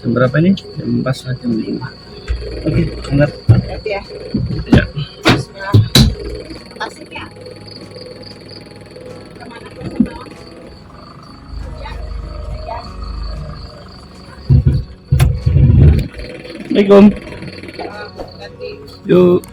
Jam berapa ini? Jam 4:30. Oke, angkat. Berarti ya. Ya. Bismillah. Makasih ya. Kemana ke sana? Ya. Ya. Assalamualaikum. Berarti Yuk.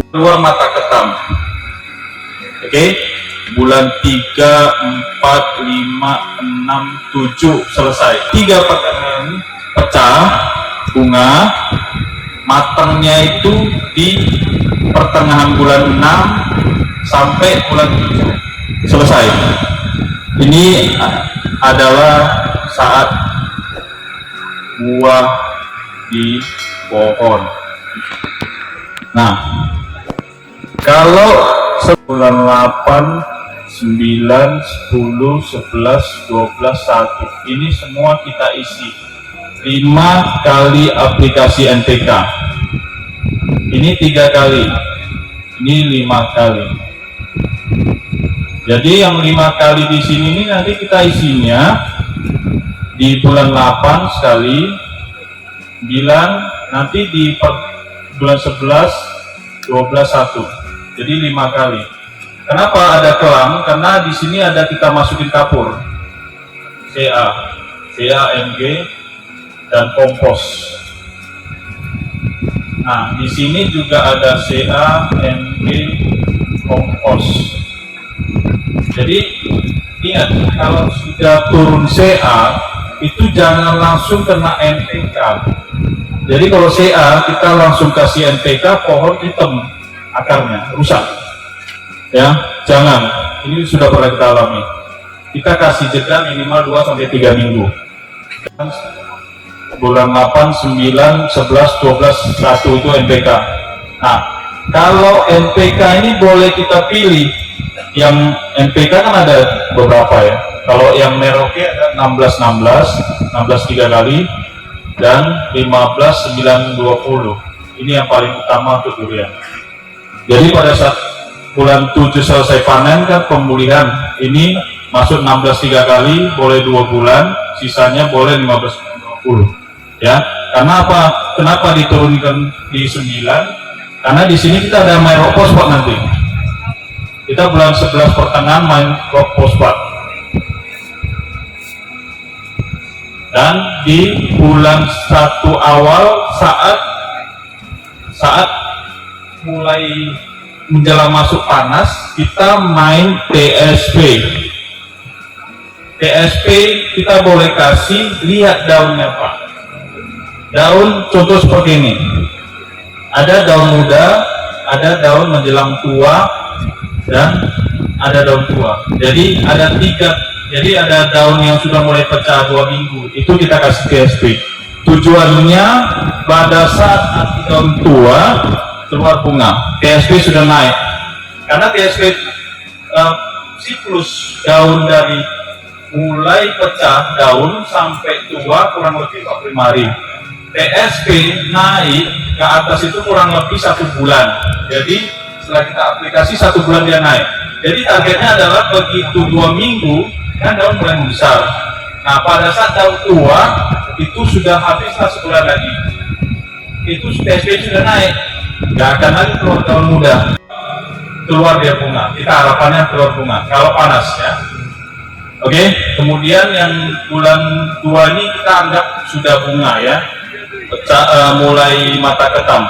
Keluar mata ketam. Oke, bulan 3, 4, 5, 6, 7 selesai. 3 pekan pecah bunga, matangnya itu di pertengahan bulan 6 sampai bulan 7 selesai. Ini adalah saat buah di pohon. Nah, kalau bulan 8, 9, 10, 11, 12, 1 ini semua kita isi 5 kali aplikasi NPK. Ini 3 kali, ini 5 kali. Jadi yang 5 kali di sini ini nanti kita isinya di bulan 8 sekali, 9, nanti di bulan 11, 12, 1. Jadi 5 kali. Kenapa ada kelam? Karena di sini ada kita masukin kapur, CA, CAMG dan kompos. Nah, di sini juga ada CAMG kompos. Jadi ingat, kalau sudah turun CA itu jangan langsung kena NPK. Jadi kalau CA kita langsung kasih NPK, pohon hitam akarnya, rusak. Ya, jangan. Ini sudah pernah kita alami. Kita kasih jeda minimal 2 sampai 3 minggu. bulan 8, 9, 11, 12, 1 itu NPK. Nah, kalau NPK ini boleh kita pilih. Yang NPK kan ada beberapa ya. Kalau yang Merauke ada 16, 16, 16 3 kali, dan 15, 9, 20. Ini yang paling utama untuk durian. Jadi pada saat bulan 7 selesai panen kan pemulihan, ini masuk 16 3 kali, boleh 2 bulan, sisanya boleh 15, 20. Ya, karena apa? Kenapa diturunkan di 9? Karena di sini kita ada main rock fosfat nanti. Kita bulan 11 pertengahan main rock fosfat. Dan di bulan 1 awal saat mulai menjelang masuk panas, kita main TSP. TSP kita boleh kasih, lihat daunnya Pak. Daun contoh seperti ini. Ada daun muda, ada daun menjelang tua, dan ada daun tua. Jadi ada 3. Jadi ada daun yang sudah mulai pecah 2 minggu. Itu kita kasih TSP. Tujuannya pada saat nanti daun tua keluar bunga, TSP sudah naik. Karena TSP siklus daun dari mulai pecah daun sampai tua kurang lebih 45 hari. TSP naik ke atas itu kurang lebih 1 bulan. Jadi setelah kita aplikasi 1 bulan dia naik. Jadi targetnya adalah begitu 2 minggu kan daun mulai membesar. Nah pada saat daun tua itu sudah habislah sebulan lagi. Itu TSP sudah naik, nggak akan lagi keluar daun muda. Keluar dia bunga. Kita harapannya keluar bunga. Kalau panas ya. Oke. Kemudian yang bulan 2 ini kita anggap sudah bunga ya. Mulai mata ketam.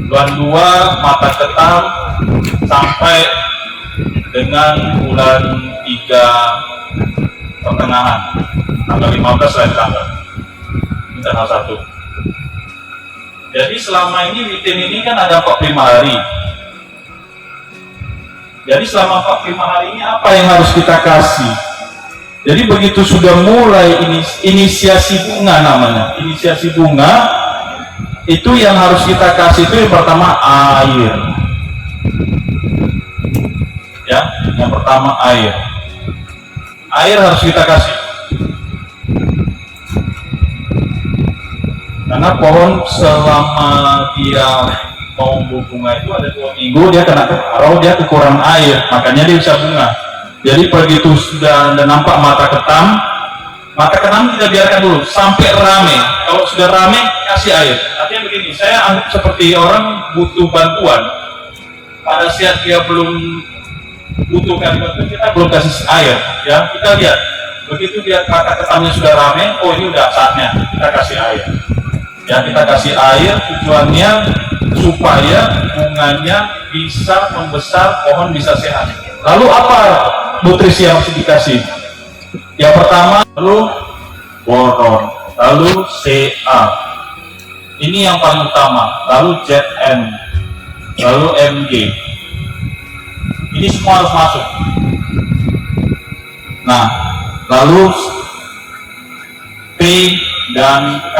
Bulan 2 mata ketam sampai dengan bulan 3 pertengahan, tanggal 15 lah tanggal. Ini tanggal 1. Jadi selama ini witin ini kan ada 45 hari. Jadi selama 45 hari ini apa yang harus kita kasih? Jadi begitu sudah mulai inisiasi bunga namanya, inisiasi bunga itu yang harus kita kasih itu yang pertama air. Ya, yang pertama air. Air harus kita kasih. Karena pohon selama dia mau bunga itu ada 2 minggu dia kena kemarau, dia kekurangan air, makanya dia bisa bunga. Jadi begitu sudah Anda nampak mata ketam kita biarkan dulu sampai rame. Kalau sudah rame kasih air. Artinya begini, saya anggap seperti orang butuh bantuan. Pada saat dia belum butuhkan bantuan, kita belum kasih air. Ya, kita lihat. Begitu dia mata ketamnya sudah rame, oh ini udah saatnya kita kasih air. Ya, kita kasih air tujuannya supaya bunganya bisa membesar, pohon bisa sehat. Lalu apa nutrisi yang harus dikasih? Yang pertama, lalu boron, lalu Ca. Ini yang paling utama. Lalu Zn, lalu Mg. Ini semua harus masuk. Nah, lalu P dan K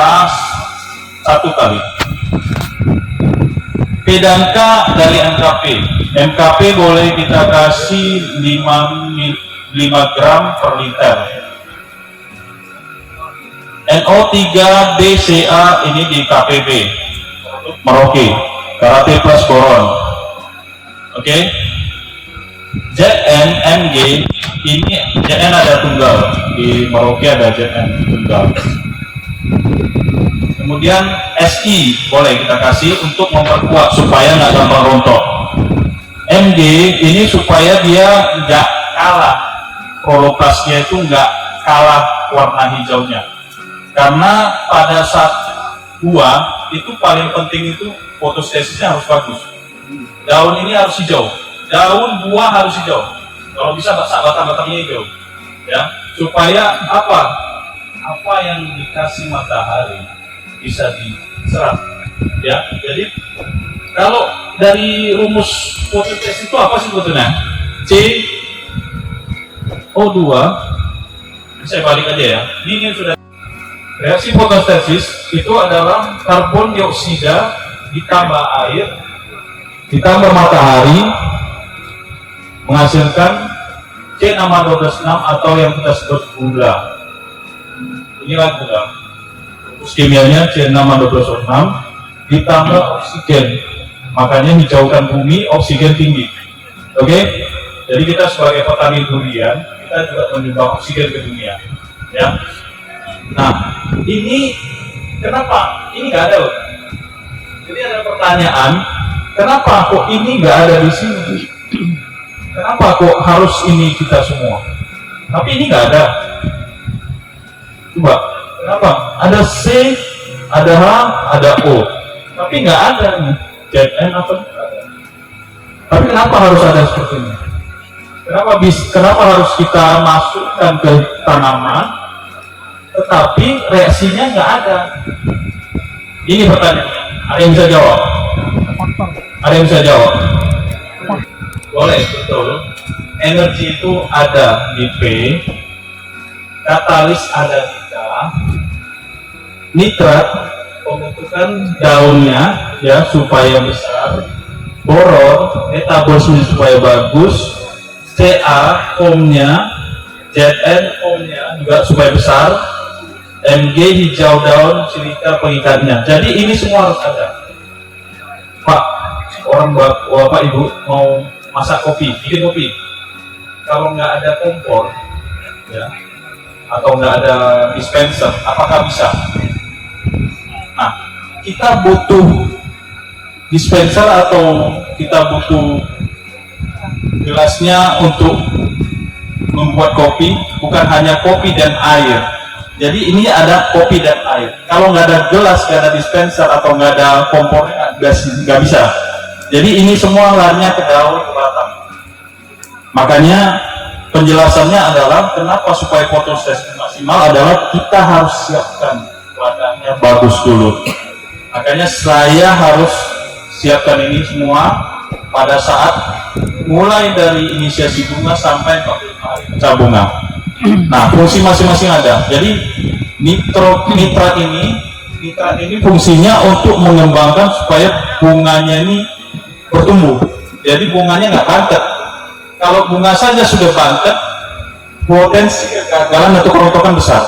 1 kali. P dan K dari MKP. MKP boleh kita kasih 5 gram per liter. NO3BCA ini di KPB Merauke, Karate plus boron. Oke. Zn, Mg ini Zn ada tunggal di Merauke, ada Zn tunggal. Kemudian Si boleh kita kasih untuk memperkuat supaya nggak gampang rontok. Mg ini supaya dia nggak kalah, proloplasnya itu nggak kalah warna hijaunya. Karena pada saat buah itu paling penting itu fotostesisnya harus bagus. Daun ini harus hijau, daun buah harus hijau. Kalau bisa batang-batangnya hijau, ya supaya apa yang dikasih matahari bisa diserap, ya. Jadi kalau dari rumus fotosintesis itu apa sih sebetulnya? CO2. Saya balik aja ya. Ini sudah Reaksi fotosintesis itu adalah karbon dioksida ditambah air ditambah matahari menghasilkan C6H12 atau yang kita sebut gula. Inilah gula. Rumus kimianya C6H12 ditambah oksigen. Makanya hijaukan bumi, oksigen tinggi. Oke? Jadi kita sebagai petani durian, kita juga menyumbang oksigen ke dunia. Ya. Nah, ini kenapa? Ini nggak ada loh. Jadi ada pertanyaan, kenapa kok ini nggak ada di sini? Kenapa kok harus ini kita semua? Tapi ini nggak ada. Coba, kenapa? Ada C, ada H, ada O. Tapi nggak ada nih. ZN apa? Tapi kenapa harus ada seperti ini? Kenapa harus kita masukkan ke tanaman, tetapi reaksinya nggak ada? Ini pertanyaannya. Ada yang bisa jawab? Ada yang bisa jawab? Boleh, betul. Energi itu ada di P, katalis ada di K, nitrat pembentukan daunnya ya supaya besar, boron metabolisme supaya bagus, Ca foamnya, Zn foamnya juga supaya besar, Mg hijau daun, silika pengikatnya. Jadi ini semua harus ada. Pak, orang bapak ibu mau masak kopi, bikin kopi. Kalau nggak ada kompor, ya, atau nggak ada dispenser, apakah bisa? Nah, kita butuh dispenser atau kita butuh gelasnya untuk membuat kopi, bukan hanya kopi dan air. Jadi ini ada kopi dan air. Kalau nggak ada gelas, nggak ada dispenser atau nggak ada kompor, nggak bisa. Jadi ini semua larinya ke daun, ke batang. Makanya penjelasannya adalah kenapa supaya fotosintesis maksimal adalah kita harus siapkan wadahnya bagus dulu. Makanya saya harus siapkan ini semua pada saat mulai dari inisiasi bunga sampai 45 hari pecah bunga. Nah, fungsi masing-masing ada. Jadi nitrat ini fungsinya untuk mengembangkan supaya bunganya ini bertumbuh. Jadi bunganya nggak bantet. Kalau bunga saja sudah bantet, potensi kegagalan atau kerontokan besar.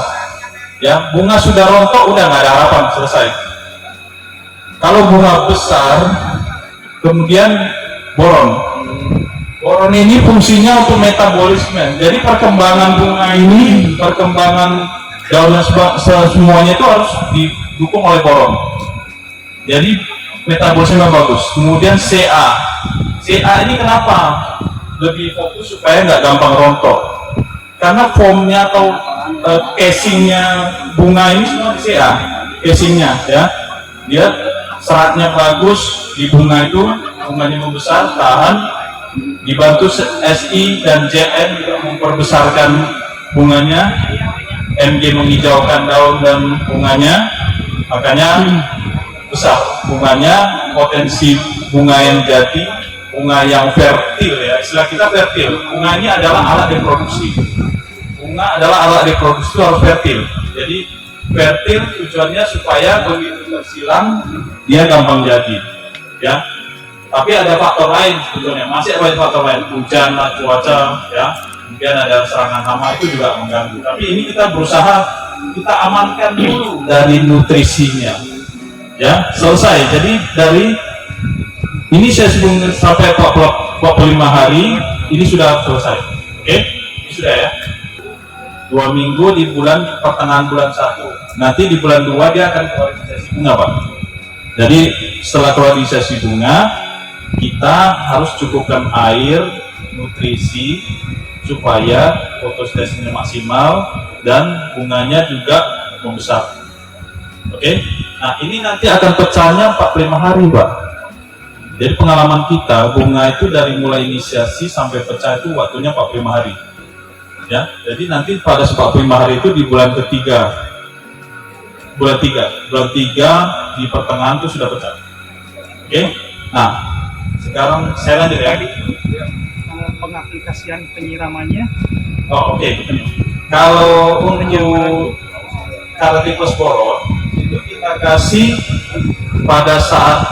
Ya, bunga sudah rontok, udah nggak ada harapan, selesai. Kalau bunga besar, kemudian boron. Boron ini fungsinya untuk metabolisme. Jadi perkembangan bunga ini, perkembangan daun dan semuanya itu harus didukung oleh boron. Jadi metabolisme bagus. Kemudian Ca ini kenapa lebih fokus supaya nggak gampang rontok? Karena foamnya atau casingnya bunga ini semua di Ca, casingnya ya, dia seratnya bagus di bunga itu, bunganya membesar, tahan, dibantu Si dan Zn juga memperbesarkan bunganya, Mg menghijaukan daun dan bunganya, makanya besar bunganya, potensi bunga yang jadi, bunga yang fertil ya, istilah kita fertil. Bunga ini adalah alat reproduksi. Bunga adalah alat reproduksi, harus fertil. Jadi fertil tujuannya supaya begitu tersilang dia gampang jadi, ya. Tapi ada faktor lain sebetulnya, masih ada faktor lain, hujan, cuaca, ya. Kemudian ada serangan hama, itu juga mengganggu. Tapi ini kita berusaha kita amankan dulu dari nutrisinya, ya. Selesai. Jadi dari ini saya sebelum sampai 45 hari ini sudah selesai. Oke, ini sudah ya. 2 minggu di bulan pertengahan bulan 1. Nanti di bulan 2 dia akan keluar inisiasi bunga, Pak. Jadi setelah keluar inisiasi bunga, kita harus cukupkan air, nutrisi supaya fotosintesisnya maksimal dan bunganya juga membesar. Oke. Nah, ini nanti akan pecahnya 45 hari, Pak. Jadi pengalaman kita, bunga itu dari mulai inisiasi sampai pecah itu waktunya 45 hari. Ya, jadi nanti pada 45 hari itu di bulan ketiga, bulan 3 di pertengahan itu sudah pecah. Oke. Nah, sekarang saya lanjut ya. Pengaplikasian penyiramannya. Oh, oke. Kalau untuk karate plus boron itu kita kasih pada saat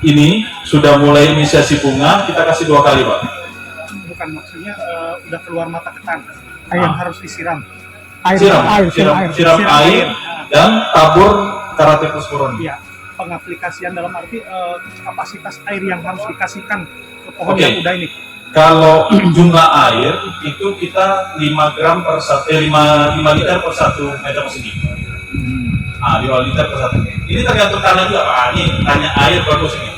ini sudah mulai inisiasi bunga, kita kasih 2 kali, Pak. Bukan, maksudnya udah keluar mata ketan, air harus disiram. Siram air dan tabur karate plus boron. Iya, pengaplikasian dalam arti kapasitas air yang harus dikasihkan ke pohon yang udah ini. Kalau jumlah air itu kita 5 gram per 5 liter per 1 meter persegi. 5 liter per 1. Ini tergantung tanah juga, Pak. Ini tanya air bagus ini.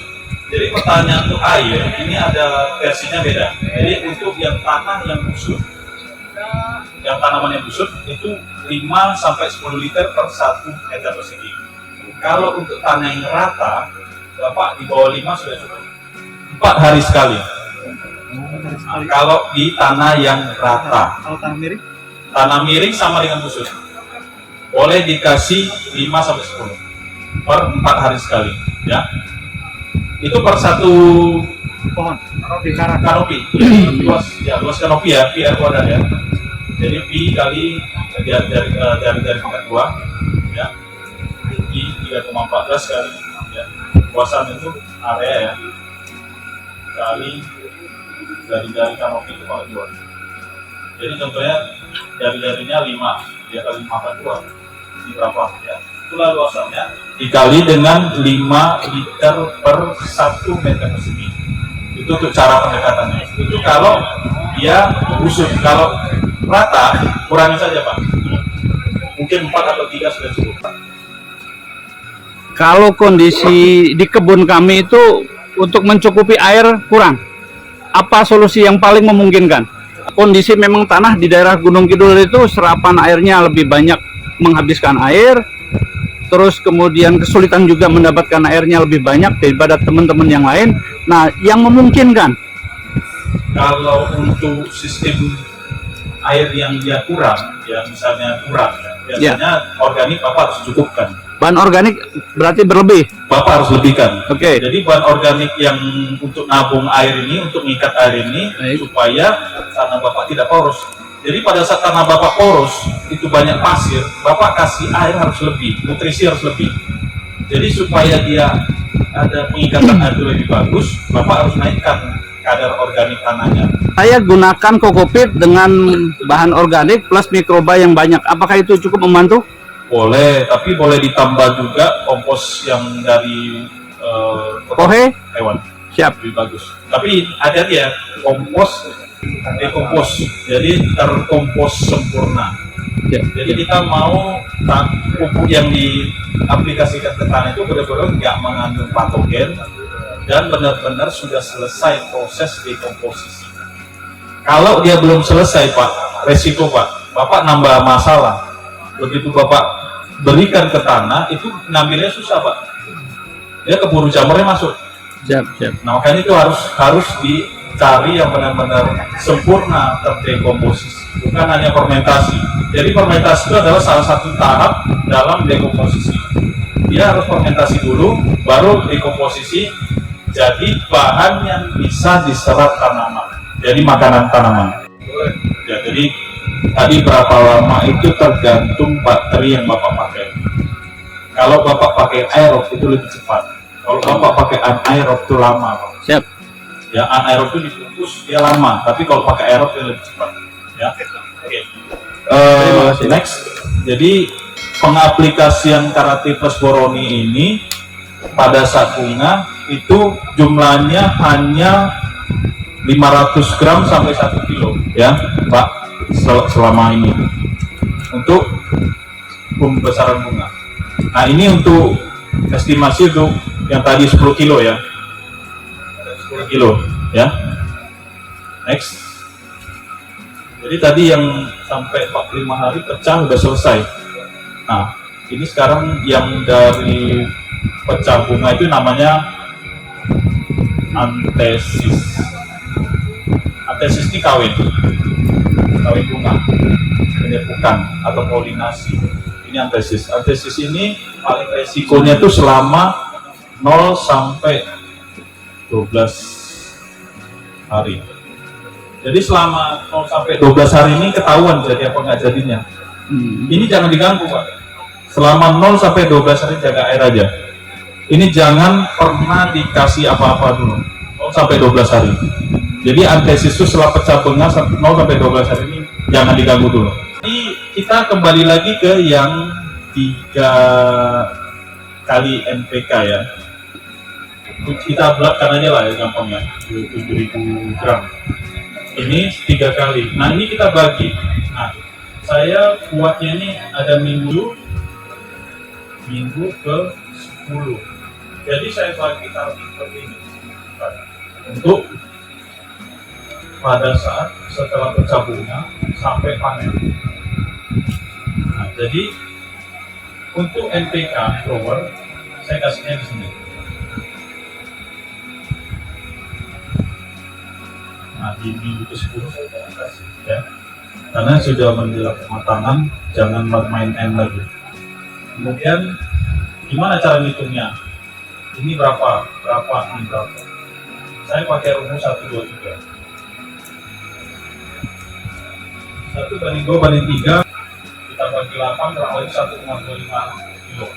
Jadi pertanyaan untuk air ini ada versinya beda. Jadi untuk yang tanah yang busuk, yang tanaman yang busuk itu 5 sampai 10 liter per 1 meter persegi. Kalau untuk tanah yang rata, Bapak di bawah 5 sudah cukup. 4 hari sekali. Kalau di tanah yang rata. Kalau tanah miring? Tanah miring sama dengan busuk. Boleh dikasih 5 sampai 10 per 4 hari sekali, ya. Itu per 1 pohon kanopi. Luas kanopi ya, pi kuadrat ya. Jadi pi kali dari tingkat 2 ya. Pi 3,14 kali ya. Luasan itu area ya. Kali dari kanopi itu kali 2. Jadi contohnya jari-jarinya 5, dia kali 5 kali 2. Ini berapa ya? Itulah luasannya dikali dengan 5 liter per 1 meter persegi. Itu untuk cara pendekatannya. Itu kalau dia busuk. Kalau rata, kurangi saja, Pak. Mungkin 4 atau 3 sudah cukup. Kalau kondisi di kebun kami itu untuk mencukupi air kurang, apa solusi yang paling memungkinkan? Kondisi memang tanah di daerah Gunung Kidul itu serapan airnya lebih banyak menghabiskan air, terus kemudian kesulitan juga mendapatkan airnya lebih banyak daripada teman-teman yang lain. Nah, yang memungkinkan kalau untuk sistem air yang dia kurang, ya misalnya kurang, biasanya organik Bapak harus cukupkan. bahan organik berarti berlebih. Bapak harus lebihkan. Oke. Jadi bahan organik yang untuk nabung air ini, untuk mengikat air ini, supaya tanah Bapak tidak poros. Jadi pada saat tanah Bapak poros, itu banyak pasir, Bapak kasih air harus lebih, nutrisi harus lebih. Jadi supaya dia ada pengikatan air itu lebih bagus, Bapak harus naikkan kadar organik tanahnya. Saya gunakan kokopit dengan bahan organik plus mikroba yang banyak. Apakah itu cukup membantu? Boleh, tapi boleh ditambah juga kompos yang dari Kohe? hewan. Siap. Lebih bagus. Tapi hati-hati ya, kompos dekompos, jadi terkompos sempurna. Ya. Jadi kita mau pupuk yang diaplikasikan ke tanah itu benar-benar nggak mengandung patogen dan benar-benar sudah selesai proses dekomposisi. Kalau dia belum selesai, Pak, resiko Pak, Bapak nambah masalah. Begitu Bapak berikan ke tanah, itu ngambilnya susah, Pak. Dia keburu jamurnya masuk. Siap. Nah, makanya itu harus dicari yang benar-benar sempurna terdekomposisi, bukan hanya fermentasi. Jadi fermentasi itu adalah salah satu tahap dalam dekomposisi. Dia harus fermentasi dulu, baru dekomposisi jadi bahan yang bisa diserap tanaman. Jadi makanan tanaman. Ya, jadi tadi berapa lama itu tergantung bakteri yang Bapak pakai. Kalau Bapak pakai aerob itu lebih cepat. Kalau Bapak pakai anaerob itu lama, Pak. Siap. Ya, anaerob itu dikukus dia lama, tapi kalau pakai aerob dia lebih cepat. Ya. Oke. Terima kasih. Next. Jadi pengaplikasian karate plus boroni ini pada saat bunga itu jumlahnya hanya 500 gram sampai 1 kilo ya, Pak, selama ini untuk pembesaran bunga. Nah, ini untuk estimasi untuk yang tadi 10 kilo ya, 10 kilo ya. Next. Jadi tadi yang sampai 45 hari pecah udah selesai. Nah, ini sekarang yang dari pecah bunga itu namanya antesis. Antesis ini kawin bunga, penyepukan atau polinasi. Ini antesis. Antesis ini paling resikonya itu selama 0 sampai 12 hari. Jadi selama 0 sampai 12 hari ini ketahuan jadi apa nggak jadinya. Ini jangan diganggu, Pak. Selama 0 sampai 12 hari jaga air aja. Ini jangan pernah dikasih apa-apa dulu. 0 sampai 12 hari. Jadi antesis itu setelah pecah bengang 0 sampai 12 hari ini jangan diganggu dulu. Jadi kita kembali lagi ke yang 3 kali NPK ya. Kita bulatkan aja lah ya, gampang ya, 7.000 gram. Ini 3 kali. Nah ini kita bagi. Nah saya buatnya ini ada minggu ke 10. Jadi saya bagi taruh seperti ini untuk pada saat setelah pecah bunga sampai panen. Nah, jadi untuk NPK grower saya kasihnya di sini. Nah di minggu ke 10 saya akan kasih ya, karena sudah menjelang kematangan, jangan main lagi. Kemudian gimana cara ngitungnya? Ini berapa, ini berapa. Saya pakai rumus 1, 2, 3. 1/2/3 kita bagi 8 kurang lebih 1,25 kilo.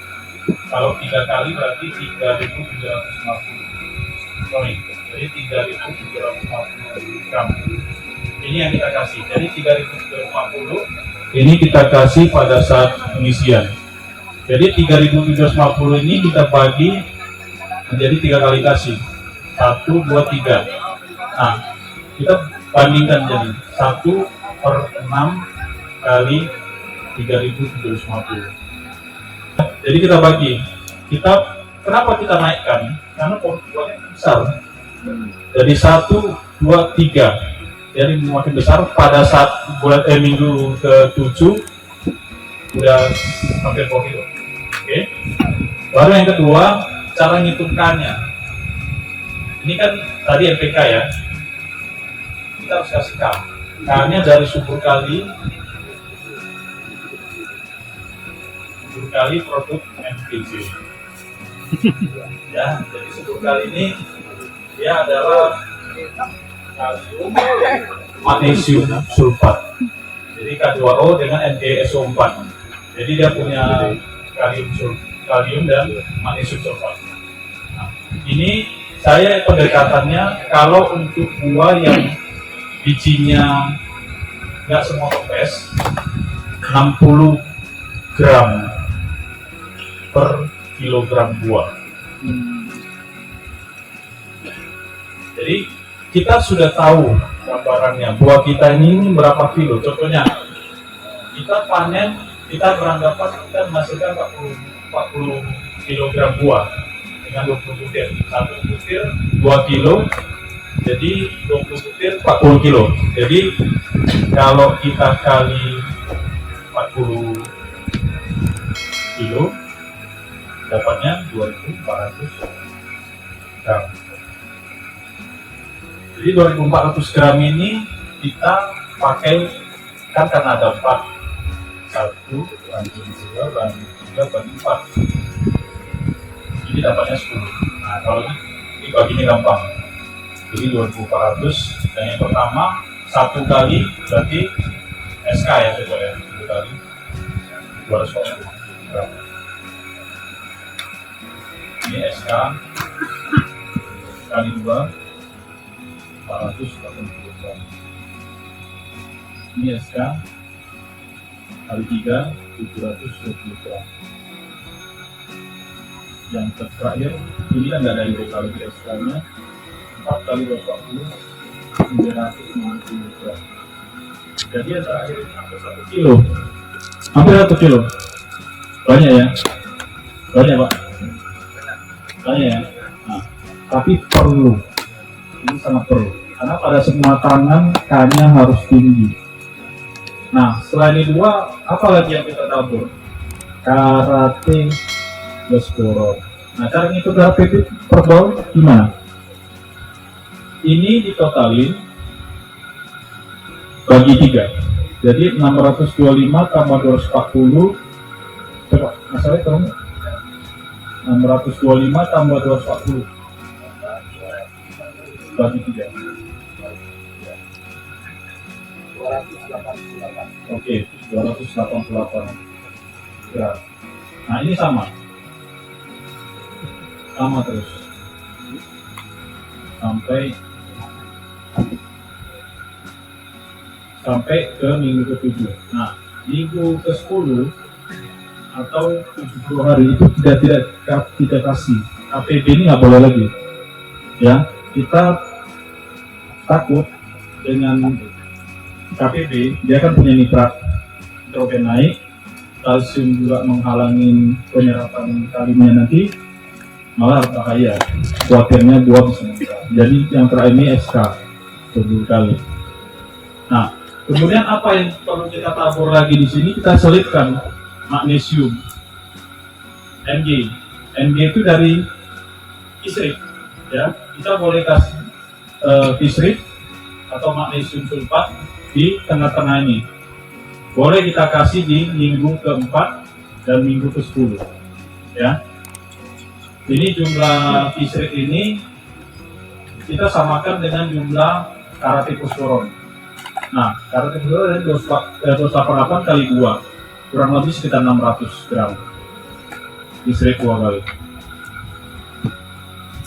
Kalau 3 kali berarti 3.750. Sorry, jadi 3.750 gram. Ini yang kita kasih. Jadi 3.750 ini kita kasih pada saat pengisian. Jadi 3.750 ini kita bagi menjadi 3 kali kasih. 1, 2, 3. Nah, kita bandingkan jadi 1/6 kali 3.750. Jadi kita bagi. Kenapa kita naikkan? Karena porsinya besar. Jadi 1, 2, 3. Jadi makin besar pada saat minggu ke-7 udah hampir 4 kilo. Oke. Baru yang kedua, cara ngitungkannya. Ini kan tadi NPK ya. Kita harus kasih K. K-nya dari subur kali produk MPC. Ya, jadi subur kali ini dia adalah kalsium, magnesium sulfat. Jadi K2O dengan NaSO4. Jadi dia punya kalium dan magnesium sulfat. Nah, ini saya pendekatannya kalau untuk buah yang bijinya nggak semua kempes, 60 gram per kilogram buah. Jadi kita sudah tahu gambarannya buah kita ini berapa kilo. Contohnya kita panen, kita beranggapan kita menghasilkan 40 kilogram buah dengan 20 butir. 1 butir 2 kilo, jadi 20 butir 40 kilo. Jadi kalau kita kali 40 kilo dapatnya 2.400 gram. Jadi 2.400 gram ini kita pakai kan karena ada 4. 1 banding 2 banding 3 banding 4. Jadi dapatnya 10. Nah kalau ini baginya gampang. Jadi 2.400 dan yang pertama 1 kali berarti SK ya coba ya, 1 kali 240 gram. Ini SK kali 2 480 gram. Ini SK kali 3 720 gram. Yang terakhir ini kan nggak ada yang kali SK nya 4 kali 240 950 gram. Jadi yang terakhir hampir 1 kilo. Hampir 1 kilo. Banyak ya? Banyak Pak? Banyak ya? Nah, tapi perlu. Ini sangat perlu. Karena pada semua tangan K-nya harus tinggi. Nah, selain itu apa lagi yang kita tabur? Karate plus boron. Nah, cara ngitung karate per bau gimana? Ini ditotalin bagi 3. Jadi 625 tambah 240. Coba, masalahnya tahu nggak? 625 tambah 240 bagi 3. 288. Oke, 288 gram. Nah ini sama terus sampai ke minggu ke-7. Nah, minggu ke-10 atau 70 hari itu tidak kasih. KPB ini nggak boleh lagi. Ya, kita takut dengan KPB, dia kan punya nitrat, nitrogen naik, kalsium juga menghalangi penyerapan kaliumnya nanti, malah bahaya. Khawatirnya buah bisa meninggal. Jadi yang terakhir ini SK 10 kali. Nah, kemudian apa yang perlu kita tabur lagi di sini? Kita selipkan magnesium, Mg. Mg itu dari fisrik, ya. Kita boleh kasih fisrik atau magnesium sulfat di tengah-tengah ini. Boleh kita kasih di minggu ke-4 dan minggu ke-10, ya. Ini jumlah fisrik ini kita samakan dengan jumlah karate fosforon. Nah, karate fosforon 288 kali 2, kurang lebih sekitar 600 gram fisrik 2 kali.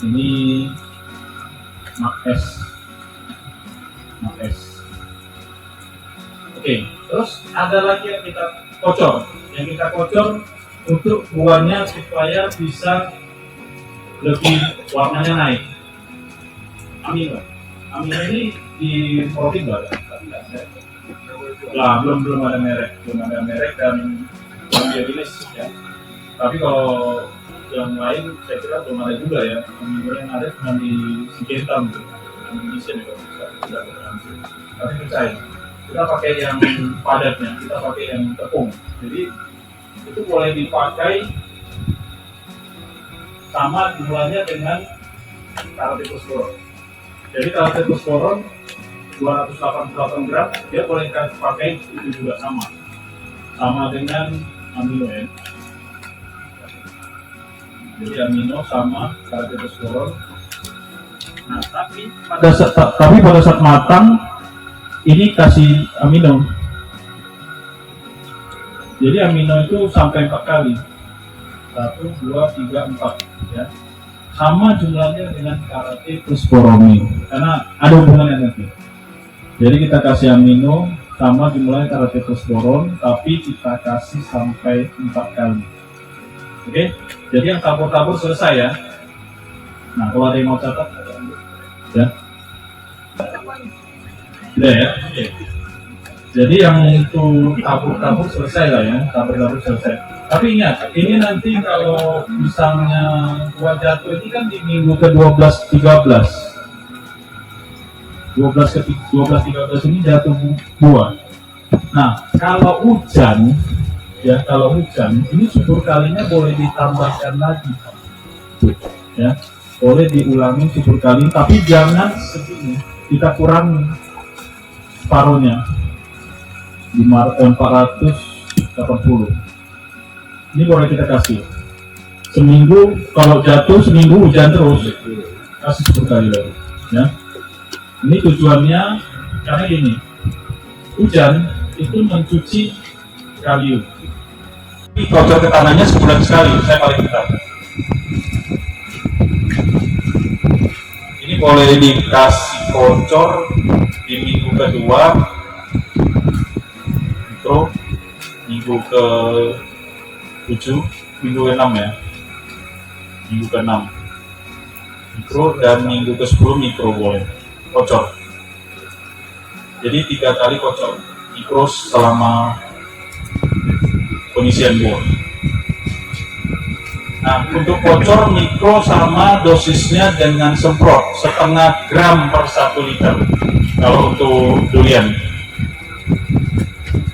Ini Mag-S. Oke, terus ada lagi yang kita kocor. Yang kita kocor untuk buahnya supaya bisa lebih warnanya naik. Amino ini di protein nggak ada, tapi nggak ada. Lah, belum ada merek dan belum dirilis ya. Tapi kalau yang lain saya kira belum ada juga ya. Amino yang ada cuma di Syngenta gitu. Indonesia juga tidak berhasil. Tapi percaya, kita pakai yang padatnya, kita pakai yang tepung. Jadi itu boleh dipakai sama jumlahnya dengan karate fosforon. Jadi karate fosforon 288 gram, dia boleh pakai itu juga sama dengan amino ya. Jadi amino sama karate fosforon. Nah, tapi pada saat matang ini kasih amino. Jadi amino itu sampai 4 kali. 1, 2, 3, 4 ya. Sama jumlahnya dengan karate fosforomin karena ada hubungannya nanti. Jadi kita kasih amino sama jumlahnya karate fosforon, tapi kita kasih sampai 4 kali. Oke? Jadi yang tabur-tabur selesai ya. Nah, kalau ada yang mau catat ya. Sudah ya. Oke. Jadi yang itu tabur-tabur selesai lah ya, tabur-tabur selesai. Tapi ingat, ini nanti kalau misalnya buah jatuh ini kan di minggu ke-12, 13. 12 ini jatuh buah. Nah, kalau hujan ini subur kalinya boleh ditambahkan lagi. Ya. Boleh diulangi subur kali, tapi jangan segini. Kita kurangi separuhnya. 480. Ini boleh kita kasih seminggu, kalau jatuh seminggu hujan terus kasih 10 kali lagi ya. Ini tujuannya karena gini, hujan itu mencuci kalium. Ini kocor ke tanahnya sebulan sekali, saya paling benar. Ini boleh dikasih kocor di minggu kedua, minggu ke-7, minggu ke-6 ya, minggu ke-6 mikro, dan minggu ke-10 mikro boleh kocor. Jadi 3 kali kocor mikro selama pengisian buah. Nah, untuk kocor mikro sama dosisnya dengan semprot 0,5 gram per 1 liter kalau untuk durian.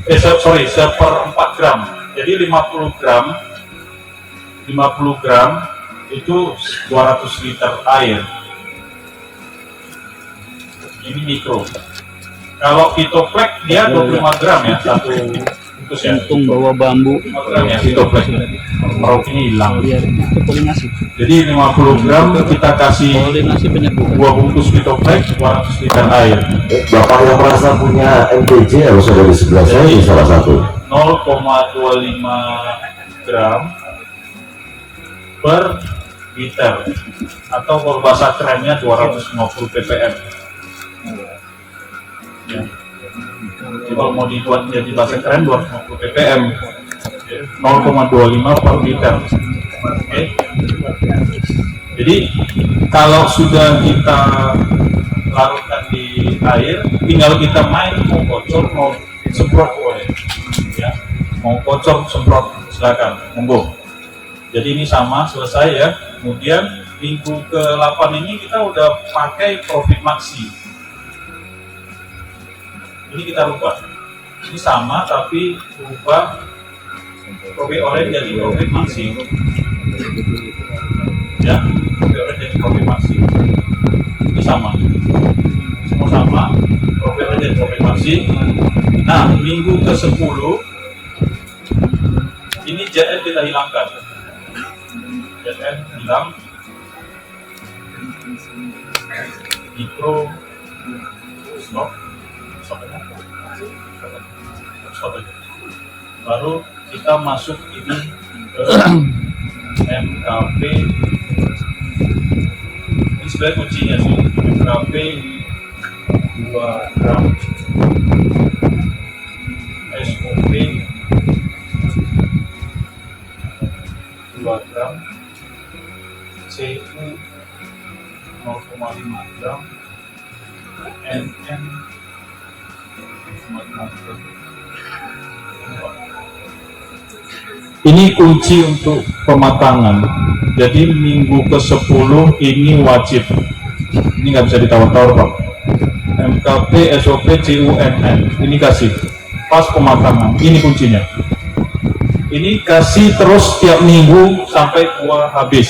1/4 gram. Jadi 50 gram itu 200 liter air. Ini mikro. Kalau Phytoplax dia 25 gram ya, 1 Putus ya. untung bawa bambu. Ya, Fitoflex. Meraup ini hilang. Biar itu polinasi. Jadi 50 gram kita kasih Polinasi penyerbukan. 2 bungkus Fitoflex, 200 liter air. Bapak yang merasa punya MTJ harus ada di sebelah saya di salah satu. 0,25 gram per liter, atau kalau bahasa kerennya 250 ppm. Ya. Jadi kalau mau dibuat jadi bahasa keren 250 ppm, 0,25 per liter. Oke. Jadi kalau sudah kita larutkan di air, tinggal kita main, mau bocor mau semprot boleh, ya. Mau bocor semprot silakan, monggo. Jadi ini sama selesai ya. Kemudian minggu ke-8 ini kita udah pakai Profit Maxi. Ini kita rubah. Ini sama tapi rubah Profit Orange jadi Profit Maxi. Ya, Profit Orange jadi Profit Maxi. Ini sama. Semua sama. Profit Orange jadi Profit Maxi. Nah, minggu ke-10 ini JN kita hilangkan. JN hilang. Mikro stop. Baru kita masuk ini ke MKP. Ini sebenarnya kuncinya sih. MKP 2 gram, SOP 2 gram, CU 0,5 gram, NN 0,5 gram. Ini kunci untuk pematangan. Jadi minggu ke-10 ini wajib. Ini nggak bisa ditawar-tawar Pak. MKP, SOP, CUNN. Ini kasih. Pas pematangan. Ini kuncinya. Ini kasih terus tiap minggu sampai gua habis.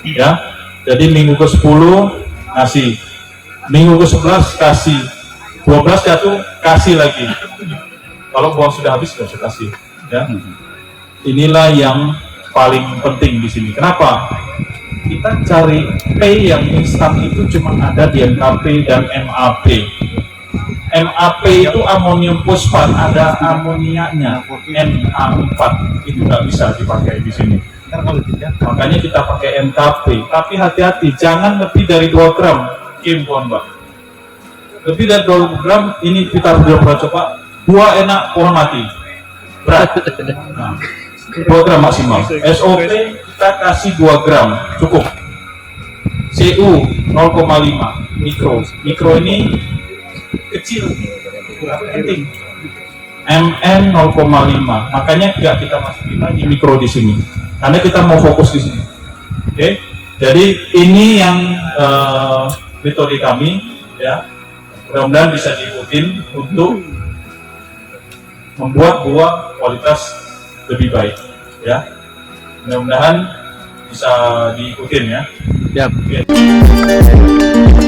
Ya. Jadi minggu ke-10 kasih. Minggu ke-11 kasih. 12 jatuh kasih lagi. Kalau buah sudah habis nggak usah kasih. Ya. Inilah yang paling penting di sini. Kenapa? Kita cari P yang instan itu cuma ada di MKP dan MAP. MAP itu amonium fosfat, ada amoniaknya, Na4, itu nggak bisa dipakai di sini. Makanya kita pakai MKP. Tapi hati-hati, jangan lebih dari 2 gram. Kimpon Mbak. Lebih dari 2 gram, ini kita belum pernah coba. Buah enak, pohon mati. Berat. Nah, 2 gram maksimal. SOP kita kasih 2 gram, cukup. CU 0,5 mikro. Mikro ini kecil, tapi penting. MN 0,5. Makanya nggak kita masukin lagi mikro di sini, karena kita mau fokus di sini. Oke. Jadi ini yang metode kami, ya. Mudah-mudahan bisa diikutin untuk membuat buah kualitas lebih baik, ya. Mudah-mudahan bisa diikutin ya. Siap. Oke.